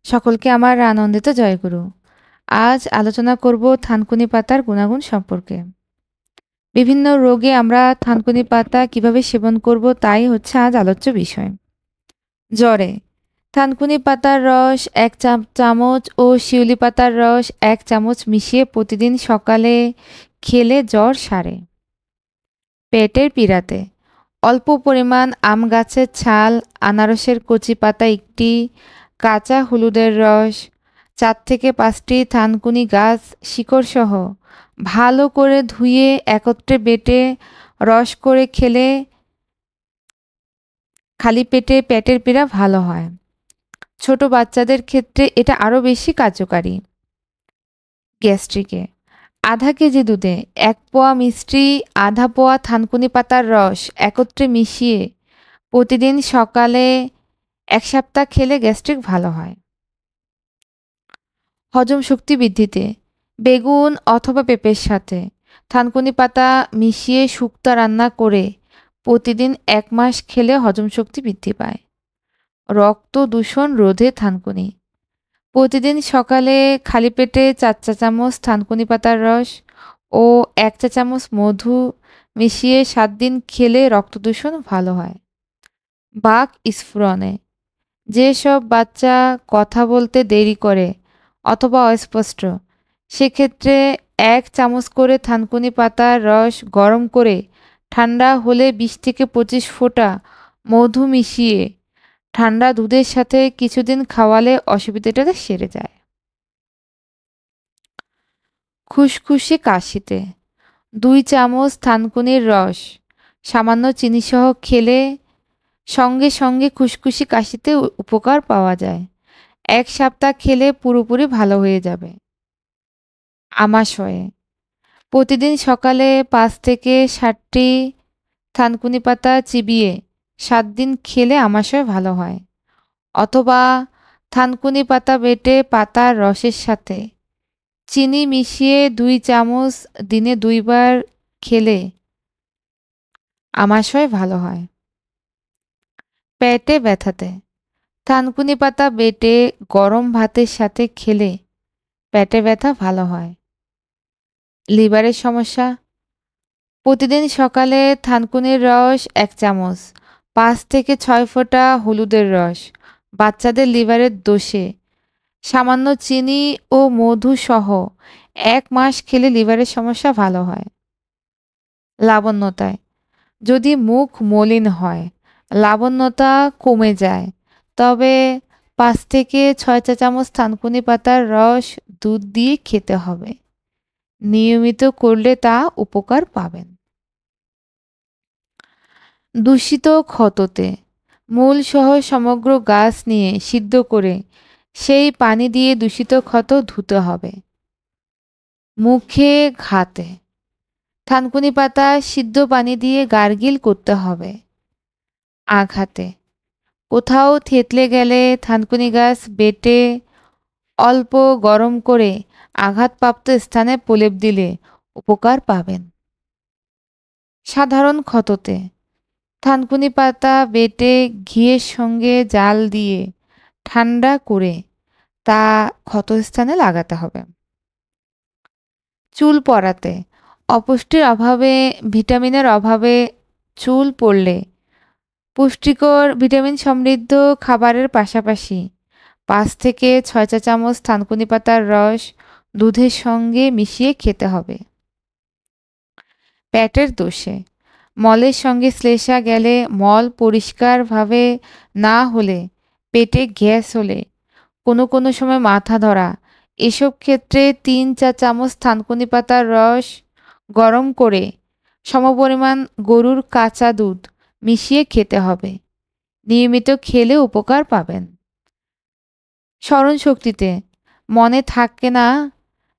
সকলকে আমার আনন্দিত জয়গুরু। আজ আলোচনা করব থানকুনি পাতার গুণাগুণ সম্পর্কে। বিভিন্ন রোগে আমরা থানকুনি পাতা কিভাবে সেবন করব তাই হচ্ছে আজ আলোচ্য বিষয়। জ্বরে থানকুনি পাতার রস 1 চামচ ও শিউলি পাতার রস 1 চামচ মিশিয়ে প্রতিদিন সকালে খেলে জ্বর সারে। পেটের পীড়াতে অল্প পরিমাণ আম গাছের ছাল, আনারসের কচি পাতা একটি, কাঁচা হলুদের রস, 4 থেকে 5টি থানকুনি গাছ শিকড়সহ ভালো করে ধুয়ে একত্রে বেটে রস করে খেলে খালি পেটে পেটের পীড়া ভালো হয়। ছোট বাচ্চাদের ক্ষেত্রে এটা আরও বেশি কার্যকারী। গ্যাস্ট্রিকে আধা কেজি দুধে 1 পোয়া মিষ্টি, আধা পোয়া থানকুনি পাতার রস একত্রে মিশিয়ে প্রতিদিন সকালে 1 সপ্তাহ খেলে গ্যাস্ট্রিক ভালো হয়। হজম শক্তি বৃদ্ধিতে বেগুন অথবা পেঁপের সাথে থানকুনি পাতা মিশিয়ে শুক্তো রান্না করে প্রতিদিন 1 মাস খেলে হজম শক্তি বৃদ্ধি পায়। রক্ত দূষণ রোধে থানকুনি প্রতিদিন সকালে খালি পেটে 4 চা চামচ থানকুনি পাতার রস ও 1 চা চামচ মধু মিশিয়ে 7 দিন খেলে রক্ত দূষণ ভালো হয়। বাক স্ফুরণে যেসব বাচ্চা কথা বলতে দেরি করে অথবা অস্পষ্ট, সেক্ষেত্রে 1 চামচ করে থানকুনি পাতার রস গরম করে ঠান্ডা হলে 20 থেকে 25 ফোঁটা মধু মিশিয়ে ঠান্ডা দুধের সাথে কিছুদিন খাওয়ালে অসুবিধাটা সেরে যায়। খুসখুসে কাশিতে 2 চামচ থানকুনির রস সামান্য চিনিসহ খেলে সঙ্গে সঙ্গে খুসখুসি কাশিতে উপকার পাওয়া যায়। 1 সপ্তাহ খেলে পুরোপুরি ভালো হয়ে যাবে। আমাশয়ে প্রতিদিন সকালে 5 থেকে 7টি থানকুনি পাতা চিবিয়ে 7 দিন খেলে আমাশয় ভালো হয়। অথবা থানকুনি পাতা বেটে পাতার রসের সাথে চিনি মিশিয়ে 2 চামচ দিনে 2 বার খেলে আমাশয় ভালো হয়। পেটে ব্যথাতে থানকুনি পাতা বেটে গরম ভাতের সাথে খেলে পেটে ব্যথা ভালো হয়। লিভারের সমস্যা প্রতিদিন সকালে থানকুনির রস 1 চামচ, 5 থেকে 6 ফোঁটা হলুদের রস, বাচ্চাদের লিভারের দোষে সামান্য চিনি ও মধু সহ 1 মাস খেলে লিভারের সমস্যা ভালো হয়। লাবণ্যতায় যদি মুখ মলিন হয়, লাবণ্যতা কমে যায়, তবে 5 থেকে 6 চা চামচ থানকুনি পাতার রস দুধ দিয়ে খেতে হবে। নিয়মিত করলে তা উপকার পাবেন। দূষিত ক্ষততে মূল সহ সমগ্র গাছ নিয়ে সিদ্ধ করে সেই পানি দিয়ে দূষিত ক্ষত ধুতে হবে। মুখে ঘাতে থানকুনি পাতা সিদ্ধ পানি দিয়ে গার্গিল করতে হবে। আঘাতে কোথাও থেতলে গেলে থানকুনি গাছ বেটে অল্প গরম করে আঘাতপ্রাপ্ত স্থানে প্রলেপ দিলে উপকার পাবেন। সাধারণ ক্ষততে থানকুনি পাতা বেটে ঘিয়ের সঙ্গে জাল দিয়ে ঠান্ডা করে তা ক্ষতস্থানে লাগাতে হবে। চুল পড়াতে অপুষ্টির অভাবে, ভিটামিনের অভাবে চুল পড়লে পুষ্টিকর ভিটামিন সমৃদ্ধ খাবারের পাশাপাশি 5 থেকে 6 চা চামচ থানকুনি পাতার রস দুধের সঙ্গে মিশিয়ে খেতে হবে। পেটের দোষে মলের সঙ্গে শ্লেষা গেলে, মল পরিষ্কারভাবে না হলে, পেটে গ্যাস হলে, কোনো সময় মাথা ধরা, এসব ক্ষেত্রে 3 চা চামচ থানকুনি পাতার রস গরম করে সমপরিমাণ গরুর কাঁচা দুধ মিশিয়ে খেতে হবে। নিয়মিত খেলে উপকার পাবেন। স্মরণশক্তিতে মনে থাকে না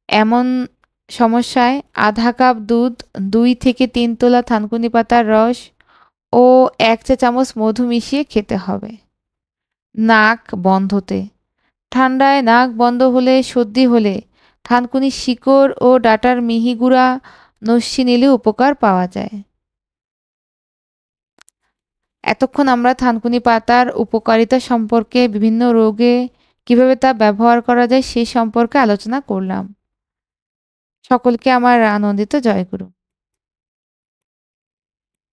এমন সমস্যায় আধা কাপ দুধ, 2 থেকে 3 তোলা থানকুনি পাতার রস ও 1 চা চামচ মধু মিশিয়ে খেতে হবে। নাক বন্ধতে ঠান্ডায় নাক বন্ধ হলে, সর্দি হলে থানকুনি শিকড় ও ডাঁটার মিহি গুঁড়া নস্যি নিলে উপকার পাওয়া যায়। এতক্ষণ আমরা থানকুনি পাতার উপকারিতা সম্পর্কে, বিভিন্ন রোগে কিভাবে তা ব্যবহার করা যায় সেই সম্পর্কে আলোচনা করলাম। সকলকে আমার আনন্দিত জয়গুরু।